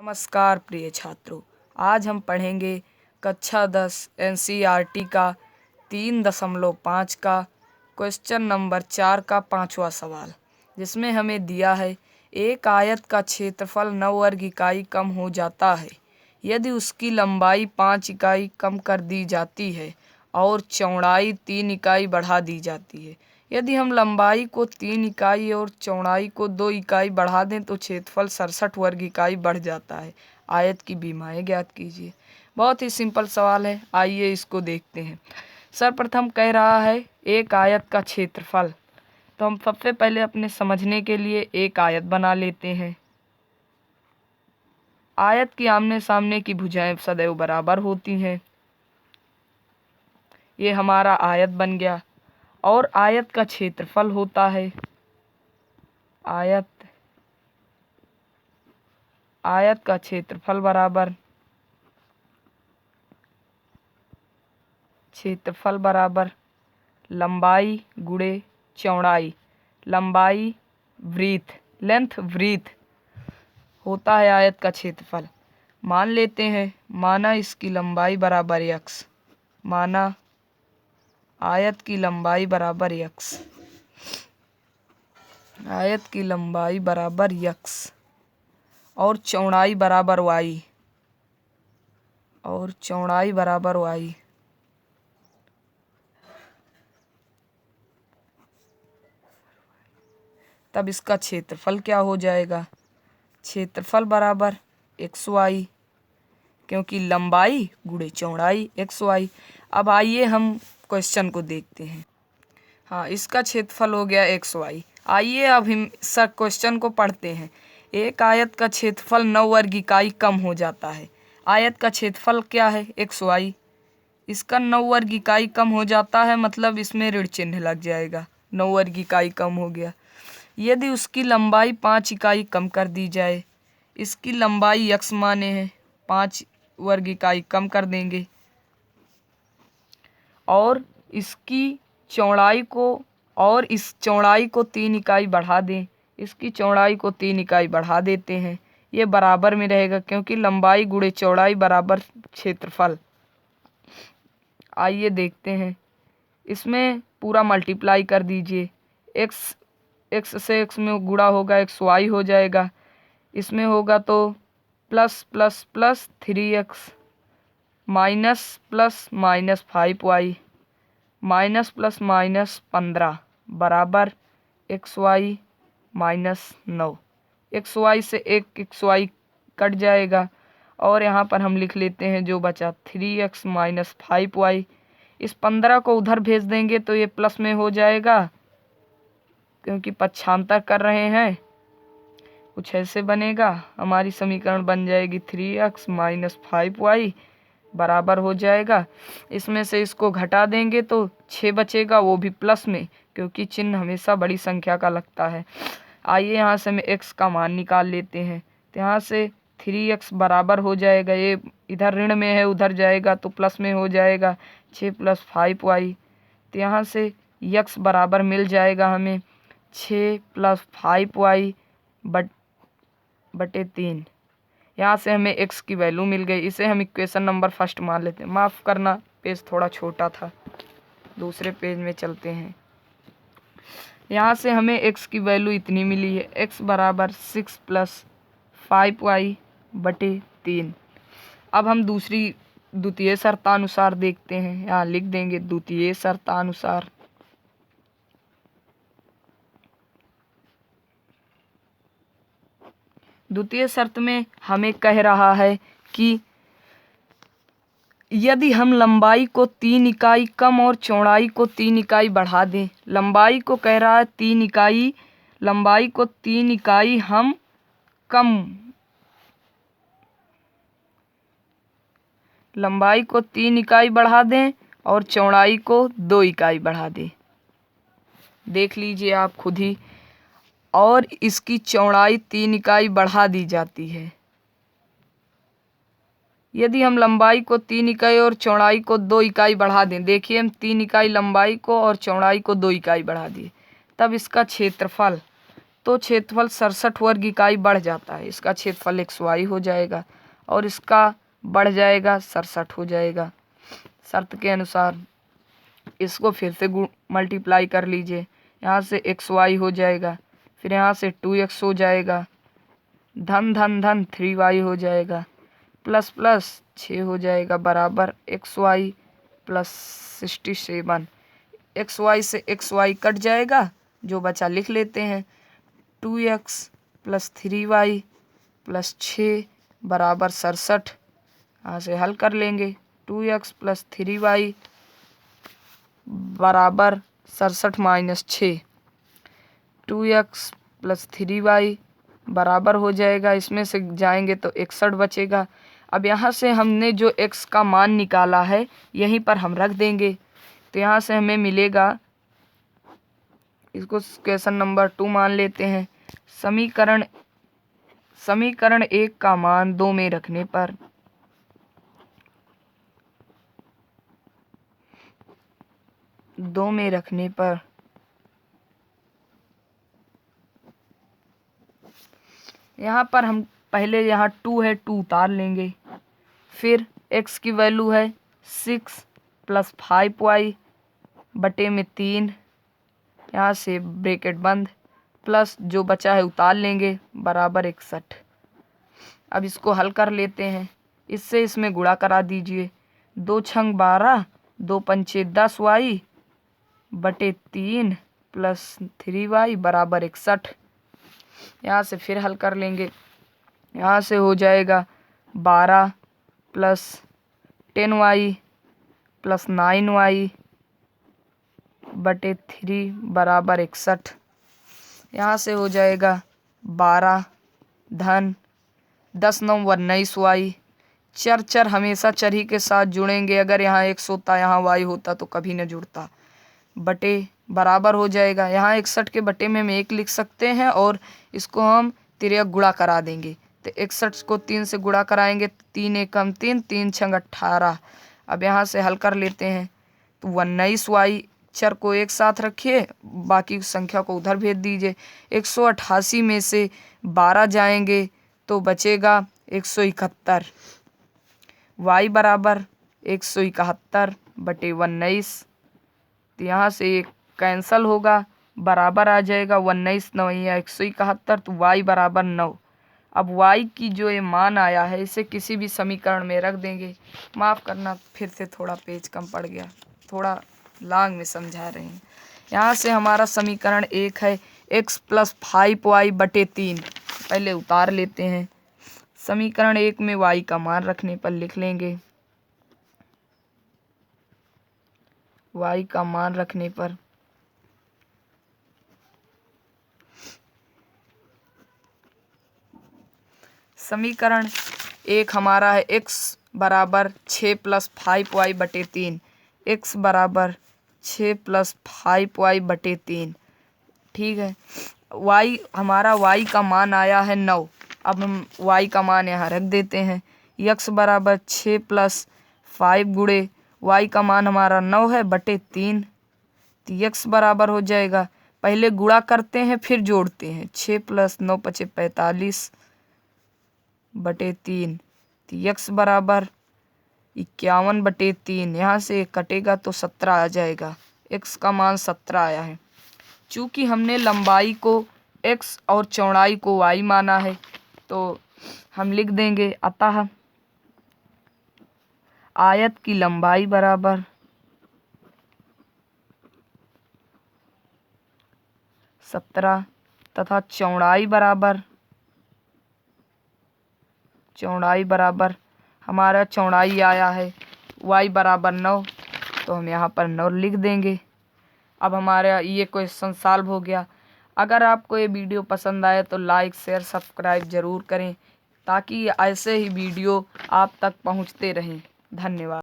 नमस्कार प्रिय छात्रों, आज हम पढ़ेंगे कक्षा 10 एनसीईआरटी का 3.5 का क्वेश्चन नंबर 4 का 5वां सवाल, जिसमें हमें दिया है एक आयत का क्षेत्रफल 9 वर्ग इकाई कम हो जाता है यदि उसकी लंबाई 5 इकाई कम कर दी जाती है और चौड़ाई 3 इकाई बढ़ा दी जाती है। यदि हम लंबाई को 3 इकाई और चौड़ाई को 2 इकाई बढ़ा दें तो क्षेत्रफल 67 वर्ग इकाई बढ़ जाता है। आयत की बीमाएं ज्ञात कीजिए। बहुत ही सिंपल सवाल है, आइए इसको देखते हैं। सर्वप्रथम कह रहा है एक आयत का क्षेत्रफल, तो हम सबसे पहले अपने समझने के लिए एक आयत बना लेते हैं। आयत की आमने सामने की भुजाएं सदैव बराबर होती हैं। ये हमारा आयत बन गया और आयत का क्षेत्रफल होता है आयत का क्षेत्रफल बराबर लंबाई गुणे चौड़ाई, लंबाई लेंथ ब्रीथ होता है आयत का क्षेत्रफल। मान लेते हैं, माना इसकी लंबाई बराबर x, माना आयत की लंबाई बराबर x, आयत की लंबाई बराबर x और चौड़ाई बराबर y, और चौड़ाई बराबर y। तब इसका क्षेत्रफल क्या हो जाएगा? क्षेत्रफल बराबर xy, क्योंकि लंबाई गुणे चौड़ाई xy। अब आइए हम क्वेश्चन को देखते हैं। हाँ, इसका क्षेत्रफल हो गया xy। आइए अब हम सर क्वेश्चन को पढ़ते हैं। एक आयत का क्षेत्रफल 9 वर्ग इकाई कम हो जाता है। आयत का क्षेत्रफल क्या है? xy। इसका 9 वर्ग इकाई कम हो जाता है, मतलब इसमें ऋण चिन्ह लग जाएगा। 9 वर्ग इकाई कम हो गया यदि उसकी लंबाई 5 इकाई कम कर दी जाए। इसकी लंबाई x माने है, 5 वर्ग इकाई कम कर देंगे और इसकी चौड़ाई को, और इस चौड़ाई को 3 इकाई बढ़ा दें। इसकी चौड़ाई को 3 इकाई बढ़ा देते हैं। ये बराबर में रहेगा क्योंकि लंबाई गुणे चौड़ाई बराबर क्षेत्रफल। आइए देखते हैं, इसमें पूरा मल्टीप्लाई कर दीजिए। x से x में गुणा होगा, xy हो जाएगा। इसमें होगा तो plus plus plus 3x minus plus minus 5y minus plus minus 15 बराबर xy माइनस 9। xy से एक xy कट जाएगा और यहाँ पर हम लिख लेते हैं जो बचा 3x माइनस 5y। इस 15 को उधर भेज देंगे तो ये प्लस में हो जाएगा, क्योंकि पक्षांतर कर रहे हैं। कुछ ऐसे बनेगा, हमारी समीकरण बन जाएगी 3x माइनस 5y बराबर हो जाएगा। इसमें से इसको घटा देंगे तो 6 बचेगा, वो भी प्लस में, क्योंकि चिन्ह हमेशा बड़ी संख्या का लगता है। आइए यहाँ से हम x का मान निकाल लेते हैं। तो यहाँ से 3x बराबर हो जाएगा, ये इधर ऋण में है उधर जाएगा तो प्लस में हो जाएगा 6 प्लस 5y। तो यहाँ से x बराबर मिल जाएगा हमें 6 प्लस 5y बटे 3। यहाँ से हमें x की वैल्यू मिल गई। इसे हम इक्वेशन नंबर फर्स्ट मान लेते हैं। माफ़ करना, पेज थोड़ा छोटा था, दूसरे पेज में चलते हैं। यहाँ से हमें x की वैल्यू इतनी मिली है, x बराबर 6 प्लस 5y बटे 3। अब हम द्वितीय शर्तानुसार देखते हैं। यहाँ लिख देंगे द्वितीय शर्तानुसार। द्वितीय शर्त में हमें कह रहा है कि यदि हम लंबाई को 3 इकाई कम और चौड़ाई को 3 इकाई बढ़ा दें। लंबाई को कह रहा है 3 इकाई, लंबाई को 3 इकाई हम कम, लंबाई को 3 इकाई बढ़ा दें और चौड़ाई को 2 इकाई बढ़ा दें। देख लीजिए आप खुद ही। और इसकी चौड़ाई 3 इकाई बढ़ा दी जाती है। यदि हम लंबाई को 3 इकाई और चौड़ाई को 2 इकाई बढ़ा दें, देखिए हम 3 इकाई लंबाई को और चौड़ाई को 2 इकाई बढ़ा दिए, तब इसका क्षेत्रफल तो क्षेत्रफल 67 वर्ग इकाई बढ़ जाता है। इसका क्षेत्रफल xy हो जाएगा और इसका बढ़ जाएगा 67 हो जाएगा। शर्त के अनुसार इसको फिर से मल्टीप्लाई कर लीजिए। यहाँ से xy हो जाएगा, फिर यहाँ से 2x हो जाएगा, धन धन धन 3y हो जाएगा, प्लस प्लस 6 हो जाएगा बराबर xy प्लस 67। xy से xy कट जाएगा, जो बचा लिख लेते हैं। 2x प्लस 3y प्लस 6 बराबर 67। यहाँ से हल कर लेंगे। 2x प्लस 3y बराबर 67 माइनस 6। 2x प्लस 3y बराबर हो जाएगा, इसमें से जाएंगे तो 61 बचेगा। अब यहाँ से हमने जो x का मान निकाला है यहीं पर हम रख देंगे। तो यहाँ से हमें मिलेगा, इसको क्वेश्चन नंबर 2 मान लेते हैं। समीकरण 1 का मान 2 में रखने पर यहाँ पर हम पहले यहाँ 2 है 2 उतार लेंगे, फिर x की वैल्यू है 6 प्लस 5y बटे में 3, यहाँ से ब्रैकेट बंद, प्लस जो बचा है उतार लेंगे बराबर 61। अब इसको हल कर लेते हैं। इससे इसमें गुणा करा दीजिए। 2 छंग 12, 2 पंचे 10y बटे 3 प्लस 3y बराबर 61। यहाँ से फिर हल कर लेंगे। यहाँ से हो जाएगा 12 प्लस 10y प्लस 9y बटे 3 बराबर 61। यहाँ से हो जाएगा 12 धन 10 9 19y। चर हमेशा चर ही के साथ जुड़ेंगे। अगर यहाँ x होता यहाँ y होता तो कभी न जुड़ता। बटे बराबर हो जाएगा, यहाँ 61 के बटे में हम 1 लिख सकते हैं और इसको हम 3 गुणा करा देंगे। तो 61 को 3 से गुणा कराएंगे तो 3 एकम 3, 3 छंग 18। अब यहाँ से हल कर लेते हैं। तो 19y चर को एक साथ रखिए, बाकी संख्या को उधर भेज दीजिए। 188 में से 12 जाएंगे तो बचेगा 171। y बराबर 171 बटे 19। तो यहाँ से एक कैंसल होगा, बराबर आ जाएगा 19 9 या 171। तो y बराबर 9। अब y की जो ये मान आया है इसे किसी भी समीकरण में रख देंगे। माफ़ करना, फिर से थोड़ा पेज कम पड़ गया, थोड़ा लॉन्ग में समझा रहे हैं। यहाँ से हमारा समीकरण 1 है x प्लस 5y बटे 3। पहले उतार लेते हैं। समीकरण 1 में y का मान रखने पर लिख लेंगे। y का मान रखने पर समीकरण 1 हमारा है x बराबर 6 प्लस 5y बटे 3। x बराबर 6 प्लस 5y बटे 3। ठीक है। y हमारा y का मान आया है 9। अब हम y का मान यहाँ रख देते हैं। x बराबर 6 प्लस 5 गुणे y का मान हमारा 9 है बटे 3। तो x बराबर हो जाएगा, पहले गुणा करते हैं फिर जोड़ते हैं। 6 प्लस 9 पचे 45 बटे 3। तो x बराबर 51 बटे 3। यहाँ से कटेगा तो 17 आ जाएगा। x का मान 17 आया है। चूँकि हमने लंबाई को x और चौड़ाई को y माना है तो हम लिख देंगे, अतः आयत की लंबाई बराबर 17 तथा चौड़ाई बराबर हमारा चौड़ाई आया है y बराबर 9, तो हम यहाँ पर 9 लिख देंगे। अब हमारा ये क्वेश्चन सॉल्व हो गया। अगर आपको ये वीडियो पसंद आए तो लाइक शेयर सब्सक्राइब ज़रूर करें ताकि ऐसे ही वीडियो आप तक पहुँचते रहें। धन्यवाद।